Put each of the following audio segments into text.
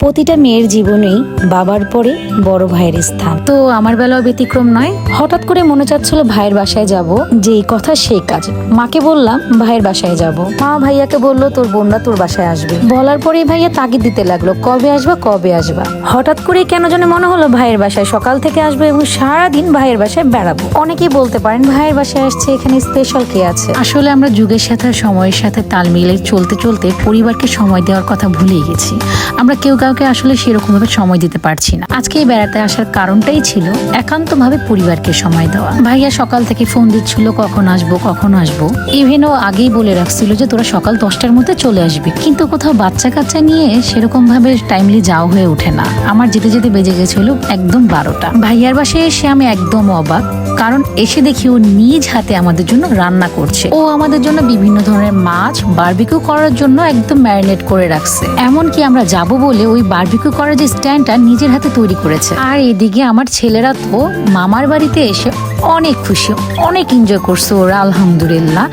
প্রতিটা মেয়ের জীবনেই বাবার পরে বড় ভাইয়ের স্থান। তো আমার বেলাও ব্যতিক্রম নয়। হঠাৎ করে মনে চাচ্ছিল ভাইয়ের বাসায় যাব, যেই কথা সেই কাজ। মাকে বললাম ভাইয়ের বাসায় যাব। মা ভাইয়াকে বললো তোর বোনরা তোর বাসায় আসবে। বলার পরেই ভাইয়া তাগিদ দিতে লাগলো কবে আসবা কবে আসবা। হঠাৎ করে কেন যেন মনে হলো ভাইয়ের বাসায় সকাল থেকে আসবে এবং সারাদিন ভাইয়ের বাসায় বেড়াবো। অনেকেই বলতে পারেন ভাইয়ের বাসায় আসছে, এখানে স্পেশাল কে আছে? আসলে আমরা যুগের সাথে সময়ের সাথে তাল মিলিয়ে চলতে চলতে পরিবারকে সময় দেওয়ার কথা ভুলেই গেছি। আমরা কেউ কাউকে আসলে সেরকম ভাবে সময় দিতে পারছি না। আজকে এই বেড়াতে আসার কারণটাই ছিল একান্ত ভাবে পরিবারকে সময় দেওয়া। ভাইয়া সকাল থেকে ফোন দিচ্ছিল কখন আসবো কখন আসবো। ইভেনও আগেই বলে রাখছিল যে তোরা সকাল 10টার মধ্যে চলে আসবি, কিন্তু কোথাও বাচ্চা কাচ্চা নিয়ে সেরকম ভাবে টাইমলি যাওয়া হয়ে ওঠে না। আমার যেতে যেতে বেজে গেছিল একদম 12টা। ভাইয়ার বাসায় এসে আমি একদম অবাক, কারণ এসে দেখি ও নিজ হাতে আমাদের জন্য রান্না করছে। ও আমাদের জন্য বিভিন্ন ধরনের মাছ বারবিকিউ করার জন্য একদম ম্যারিনেট করে রাখছে। এমনকি আমরা যাব বলে ওই বারবিকিউ করার যে স্ট্যান্ডটা নিজের হাতে তৈরি করেছে। আর এদিকে আমার ছেলেরা তো মামার বাড়িতে এসে অনেক খুশি, অনেক এনজয় করছে ওরা, আলহামদুলিল্লাহ।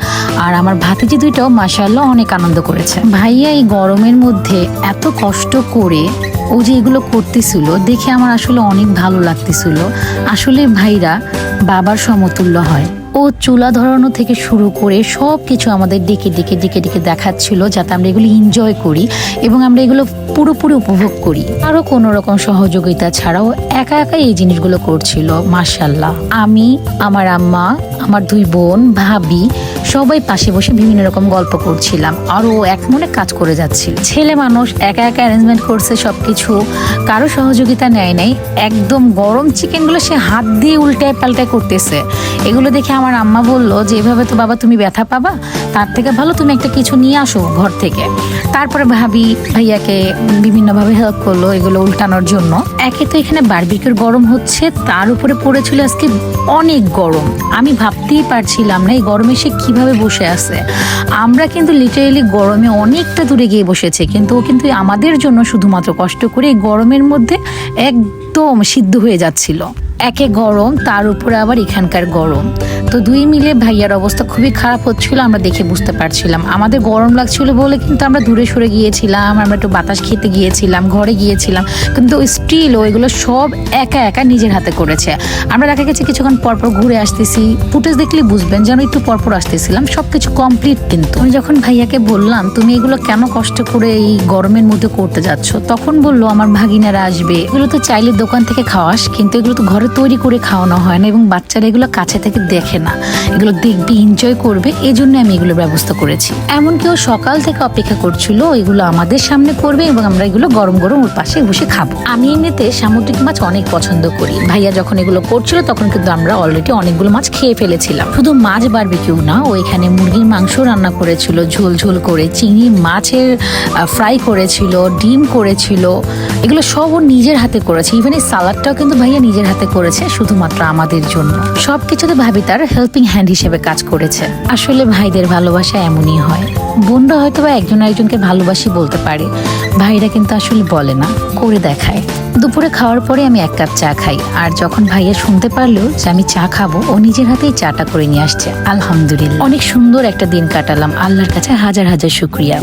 আর আমার ভাতিজি দুইটাও মাশাআল্লাহ অনেক আনন্দ করেছে। ভাইয়া এই গরমের মধ্যে এত কষ্ট করে ও যে এগুলো করতেছিল দেখে আমার আসলে অনেক ভালো লাগতেছিল। আসলে ভাইরা বাবার সমতুল্য হয়। ও চুলা ধরানো থেকে শুরু করে সবকিছু আমাদের ডেকে ডেকে ডেকে ডেকে দেখাচ্ছিল যাতে আমরা এগুলো এনজয় করি এবং আমরা এগুলো পুরোপুরি উপভোগ করি। আরো কোনো রকম সহযোগিতা ছাড়াও একা একাই এই জিনিসগুলো করছিল। মাশাআল্লাহ। আমি, আমার আম্মা, আমার 2 বোন, ভাবি সবাই পাশে বসে বিভিন্ন রকম গল্প করছিলাম আর ও এক মনে কাজ করে যাচ্ছিল। ছেলে মানুষ একা একা অ্যারেঞ্জমেন্ট করছে সবকিছু, কারো সহযোগিতা নেয় নাই। একদম গরম চিকেনগুলো সে হাত দিয়ে উল্টায় পাল্টায় করতেছে। এগুলো দেখে আমার আম্মা বলল যে এভাবে তো বাবা তুমি ব্যথা পাবা, তার থেকে ভালো তুমি একটা কিছু নিয়ে আসো ঘর থেকে। তারপরে ভাবি ভাইয়াকে বিভিন্নভাবে হেল্প করলো এগুলো উল্টানোর জন্য। একে তো এখানে বারবিকিউর গরম হচ্ছে, তার উপরে পড়েছিল আজকে অনেক গরম। আমি ভাবতেই পারছিলাম না এই গরমে সে কিভাবে বসে আছে। আমরা কিন্তু লিটারেলি গরমে অনেকটা দূরে গিয়ে বসেছে, কিন্তু ও কিন্তু আমাদের জন্য শুধুমাত্র কষ্ট করে এই গরমের মধ্যে একদম সিদ্ধ হয়ে যাচ্ছিল। একে গরম, তার উপরে আবার এখানকার গরম, তো দুই মিলে ভাইয়ার অবস্থা খুবই খারাপ হচ্ছিল। আমরা দেখে বুঝতে পারছিলাম। আমাদের গরম লাগছিল বলে কিন্তু আমরা দূরে সরে গিয়েছিলাম, আমরা একটু বাতাস খেতে গিয়েছিলাম, ঘরে গিয়েছিলাম, কিন্তু স্টিল ওইগুলো সব একা একা নিজের হাতে করেছে। আমরা দেখা গেছে কিছুক্ষণ পরপর ঘুরে আসতেছি, ফুটেজ দেখলে বুঝবেন যেন একটু পরপর আসতেছিলাম, সবকিছু কমপ্লিট। কিন্তু আমি যখন ভাইয়াকে বললাম তুমি এগুলো কেন কষ্ট করে এই গরমের মধ্যে করতে যাচ্ছ, তখন বললো আমার ভাগিনারা আসবে, এগুলো তো চাইলে দোকান থেকে খাওয়াস, কিন্তু এগুলো তো ঘরে তৈরি করে খাওয়ানো হয় না এবং বাচ্চারা এগুলো কাছে থেকে দেখে না, এগুলো দেখবে এনজয় করবে, এই জন্য আমি এগুলো ব্যবস্থা করেছি। এমন কেউ সকাল থেকে অপেক্ষা করছিল এগুলো আমাদের সামনে করবে এবং আমরা এগুলো গরম গরম ওর পাশে বসে খাবো। আমি এমনিতে সামুদ্রিক মাছ অনেক পছন্দ করি। ভাইয়া যখন এগুলো করছিল তখন কিন্তু আমরা অলরেডি অনেকগুলো মাছ খেয়ে ফেলেছিলাম। শুধু মাছ বারবিকিউ না, ও এখানে মুরগির মাংস রান্না করেছিল ঝোল ঝোল করে, চিংড়ি মাছের ফ্রাই করেছিল, ডিম করেছিল, এগুলো সব ও নিজের হাতে করেছে। ইভেন এই সালাডটাও কিন্তু ভাইয়া নিজের হাতে করেছে শুধুমাত্র আমাদের জন্য। সবকিছুতে ভাবি তার হেল্পিং হ্যান্ড হিসেবে কাজ করেছে। আসলে ভাইদের ভালোবাসা এমনই হয়। বোনরা হয়তো বা একজন আরেকজনকে ভালোবাসি বলতে পারে, ভাইরা কিন্তু আসলে বলে না, করে দেখায়। দুপুরে খাওয়ার পরে আমি 1 কাপ চা খাই, আর যখন ভাইয়া শুনতে পারলো যে আমি চা খাবো, ও নিজের হাতেই চাটা করে নিয়ে আসছে। আলহামদুলিল্লাহ, অনেক সুন্দর একটা দিন কাটালাম। আল্লাহর কাছে হাজার হাজার শুকরিয়া।